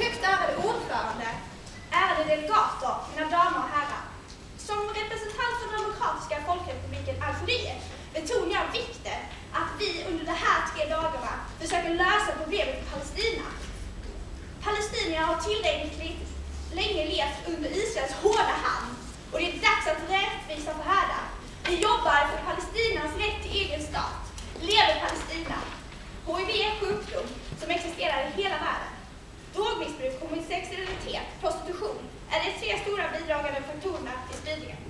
Högt ärade ordförande, ärade delegater, mina damer och herrar. Som representant för den demokratiska folkrepubliken Algeriet betonar jag vikten att vi under de här 3 dagarna försöker lösa problemet i Palestina. Palestinierna har tillräckligt länge levt under Israels hårda hand och det är dags att rättvisa för härda. Vi jobbar för Palestinas rätt till egen stat. Lever Palestina! HIV är en sjukdom som existerar i hela världen. Drogmissbruk, homosexualitet, prostitution är de 3 stora bidragande faktorerna till spridningen.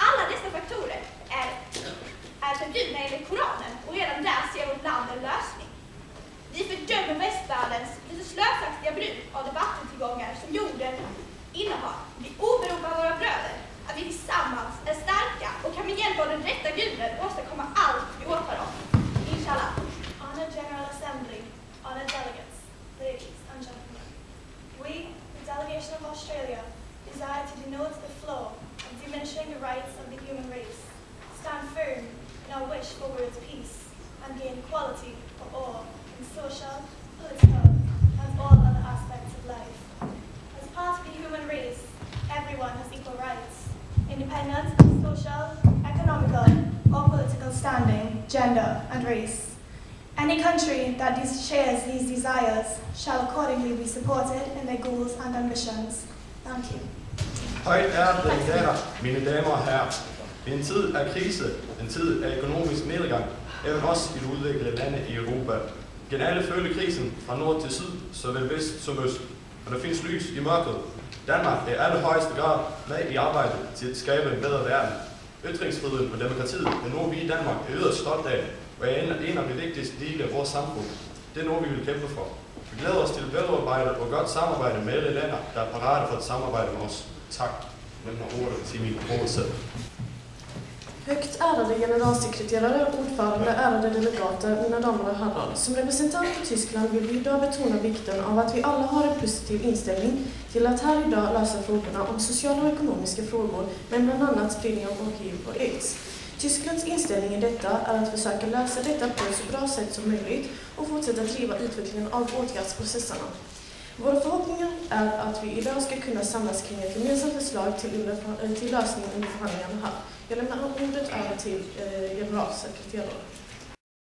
Alla dessa faktorer är förbjudna enligt Koranen och redan där ser vårt land en lösning. Vi fördömer västvärldens lite slösaktiga bruk av de vattentillgångar som jorden innehar. Vi åberopar våra bröder att vi tillsammans är starka och kan med hjälp av den rätta guden åstadkomma allt vi åtar om. Inshallah. Honored General Assembly, honored delegates, ladies and gentlemen. We, the delegation of Australia, desire to denote the flow of diminishing the rights of the human race, stand firm in our wish for world peace, and gain equality for all in social, political, and all other aspects of life. As part of the human race, everyone has equal rights, independent of social, economical, or political standing, gender, and race. Any country that shares these desires shall accordingly be supported in their goals and ambitions. Thank you. Højt ærede delegater, mine damer og herrer. I en tid af krise, en tid af økonomisk nedgang, æven også i de udviklede lande i Europa, kan alle føle krisen fra nord til syd, såvel vest som øst. Og der findes lys i mørket. Danmark er i allerhøjeste grad med i arbejdet til at skabe en bedre verden. Ytringsfriheden og demokratiet er noget, vi i Danmark er yderst stolt af, og er en af de vigtigste dele af vores samfund. Det er noget, vi vil kæmpe for. Vi glæder os til velarbejdet og godt samarbejde med alle lande, der er parate for at samarbejde med os. Tak. Lämna ordet till min påse. Högt ärade generalsekreterare, ordförande, ärade delegater, mina damer och herrar. Som representant för Tyskland vill vi idag betona vikten av att vi alla har en positiv inställning till att här idag lösa frågorna om sociala och ekonomiska frågor, men bland annat spridning av HIV och AIDS. Tysklands inställning i detta är att försöka lösa detta på ett så bra sätt som möjligt och fortsätta driva utvecklingen av åtgärdsprocesserna. Våra förhoppningar är att vi idag ska kunna samlas kring ett gemensamt förslag till lösning under förhandlingarna här. Jag lämnar ordet över till generalsekreteraren.